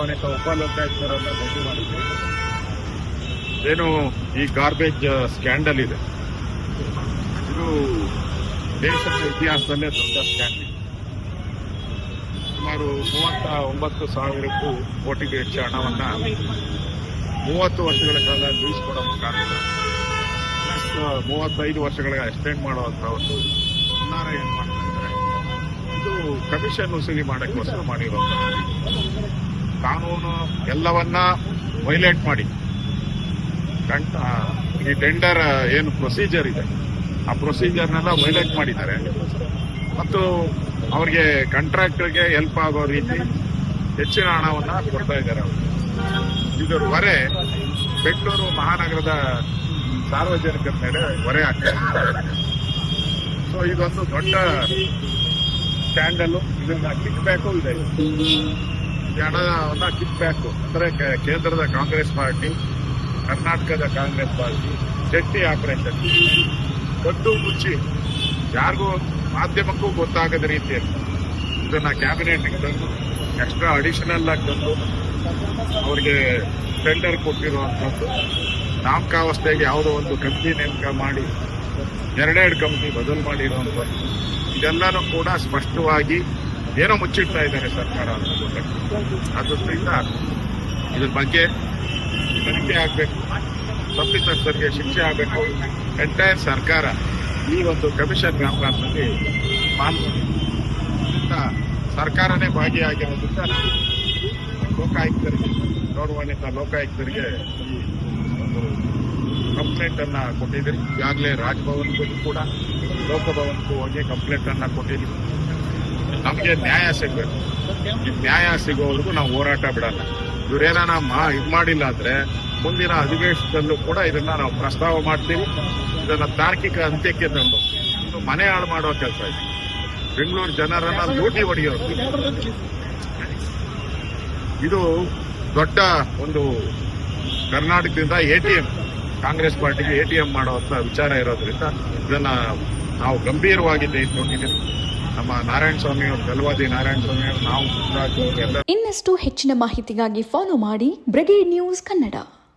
ಗೌರವಾನ್ವಿತ ಉಪಲೋಕಾಯುಕ್ತರನ್ನ ಭೇಟಿ ಮಾಡಿದ್ವಿ. ಏನು ಈ ಗಾರ್ಬೇಜ್ ಸ್ಕ್ಯಾಂಡಲ್ ಇದೆ, ಇದು ದೇಶದ ಇತಿಹಾಸದಲ್ಲೇ ದೊಡ್ಡ ಸ್ಕ್ಯಾಂಡಲ್. ಸುಮಾರು 39,000 ಕೋಟಿಗೂ ಹೆಚ್ಚು ಹಣವನ್ನು 30 ವರ್ಷಗಳ ಕಾಲ ಲೀಸ್ ಕೊಡೋ ಮುಖಾಂತರ 35 ವರ್ಷಗಳಿಗೆ ಎಕ್ಸ್ಟೆಂಡ್ ಮಾಡುವಂಥ ಒಂದು ಹುನ್ನಾರ ಏನು ಮಾಡ್ತಿದ್ದಾರೆ. ಇದು ಕಮಿಷನ್ ವಸೂಲಿ ಮಾಡೋಕ್ಕೋಸ್ಕರ ಮಾಡಿರುವಂಥದ್ದು. ಕಾನೂನು ಎಲ್ಲವನ್ನ ವೈಲೇಟ್ ಮಾಡಿ ಈ ಟೆಂಡರ್ ಏನು ಪ್ರೊಸೀಜರ್ ಇದೆ ಆ ಪ್ರೊಸೀಜರ್ನೆಲ್ಲ ವೈಲೇಟ್ ಮಾಡಿದ್ದಾರೆ ಮತ್ತು ಅವ್ರಿಗೆ ಕಾಂಟ್ರಾಕ್ಟರ್ಗೆ ಹೆಲ್ಪ್ ಆಗೋ ರೀತಿ ಹೆಚ್ಚಿನ ಹಣವನ್ನು ಕೊಡ್ತಾ ಇದ್ದಾರೆ. ಇದರ ಹೊರೆ ಬೆಂಗಳೂರು ಮಹಾನಗರದ ಸಾರ್ವಜನಿಕರ ಮೇಲೆ ಹೊರೆ ಆಗ್ತಾರೆ. ಸೊ ಇದೊಂದು ದೊಡ್ಡ ಸ್ಕ್ಯಾಂಡಲ್. ಇದನ್ನ ಕಿಕ್ ಬ್ಯಾಕು ಇದೆ. ಈ ಹಣವನ್ನ ಕಿಕ್ ಬ್ಯಾಕು ಅಂದರೆ ಕೇಂದ್ರದ ಕಾಂಗ್ರೆಸ್ ಪಾರ್ಟಿ, ಕರ್ನಾಟಕದ ಕಾಂಗ್ರೆಸ್ ಪಾರ್ಟಿ ಜಂಟಿ ಆಪರೇಷನ್ ಕದ್ದು ಮುಚ್ಚಿ ಯಾರಿಗೂ ಮಾಧ್ಯಮಕ್ಕೂ ಗೊತ್ತಾಗದ ರೀತಿಯಲ್ಲಿ ಇದನ್ನ ಕ್ಯಾಬಿನೆಟ್ಗೆ ತಂದು ಎಕ್ಸ್ಟ್ರಾ ಅಡಿಷನಲ್ ಆಗಿ ತಂದು ಅವರಿಗೆ ಟೆಂಡರ್ ಕೊಟ್ಟಿರುವಂಥದ್ದು. ನಾಮಕಾವಸ್ಥೆಗೆ ಯಾವುದೋ ಒಂದು ಕಂಪ್ನಿ ನೇಮಕ ಮಾಡಿ 2 ಕಂಪ್ನಿ ಬದಲು ಮಾಡಿರುವಂಥದ್ದು. ಇದೆಲ್ಲನೂ ಕೂಡ ಸ್ಪಷ್ಟವಾಗಿ ಏನೋ ಮುಚ್ಚಿಡ್ತಾ ಇದ್ದಾರೆ ಸರ್ಕಾರ ಅಂತ ಗೊತ್ತಾಗ್ತದೆ. ಅದರಿಂದ ಇದ್ರ ಬಗ್ಗೆ ತನಿಖೆ ಆಗಬೇಕು, ತಪ್ಪಿತಸ್ಥರಿಗೆ ಶಿಕ್ಷೆ ಆಗಬೇಕು. ಎಂಟೈರ್ ಸರ್ಕಾರ ಈ ಒಂದು ಕಮಿಷನ್ ವ್ಯಾಪಾರದಲ್ಲಿ ಪಾಲ್ಗೊಂಡಿದ್ದ ಸರ್ಕಾರನೇ ಭಾಗಿಯಾಗಿರೋದ್ರಿಂದ ನಾವು ಲೋಕಾಯುಕ್ತರಿಗೆ, ಗೌರವಾನ್ವಿತ ಲೋಕಾಯುಕ್ತರಿಗೆ ಈ ಒಂದು ಕಂಪ್ಲೇಂಟ್ ಅನ್ನ ಕೊಟ್ಟಿದ್ದೀರಿ. ಈಗಾಗಲೇ ರಾಜಭವನ್ಗೂ ಕೂಡ ಲೋಕಭವನ್ಗೂ ಹೋಗಿ ಕಂಪ್ಲೇಂಟ್ ಅನ್ನ ಕೊಟ್ಟಿದ್ದೀವಿ. ನಮಗೆ ನ್ಯಾಯ ಸಿಗಬೇಕು. ಈ ನ್ಯಾಯ ಸಿಗೋವರೆಗೂ ನಾವು ಹೋರಾಟ ಬಿಡಲ್ಲ. ಇವರೇನ ಇದು ಮಾಡಿಲ್ಲ ಅಂದ್ರೆ ಮುಂದಿನ ಅಧಿವೇಶನದಲ್ಲೂ ಕೂಡ ಇದನ್ನ ನಾವು ಪ್ರಸ್ತಾವ ಮಾಡ್ತೀವಿ. ಇದನ್ನ ತಾರ್ಕಿಕ ಅಂತ್ಯಕ್ಕೆ ತಂದು ಇದು ಮನೆ ಹಾಳು ಮಾಡೋ ಕೆಲಸ ಇದೆ. ಬೆಂಗಳೂರು ಜನರನ್ನ ಲೂಟಿ ಹೊಡೆಯೋದು ಇದು ದೊಡ್ಡ ಒಂದು ಕರ್ನಾಟಕದಿಂದ ATM ಕಾಂಗ್ರೆಸ್ ಪಾರ್ಟಿಗೆ ATM ಮಾಡುವಂತ ವಿಚಾರ ಇರೋದ್ರಿಂದ ಇದನ್ನ ನಾವು ಗಂಭೀರವಾಗಿ ತೆಗೆದುಕೊಂಡಿದ್ದೀವಿ. ನಮ್ಮ ನಾರಾಯಣಸ್ವಾಮಿ ಅವರು, ಜಲವಾದಿ ನಾರಾಯಣಸ್ವಾಮಿ ಅವರು, ನಾವು ಎಲ್ಲ ಇನ್ನಷ್ಟು ಹೆಚ್ಚಿನ ಮಾಹಿತಿಗಾಗಿ ಫಾಲೋ ಮಾಡಿ ಬ್ರಿಗೇಡ್ ನ್ಯೂಸ್ ಕನ್ನಡ.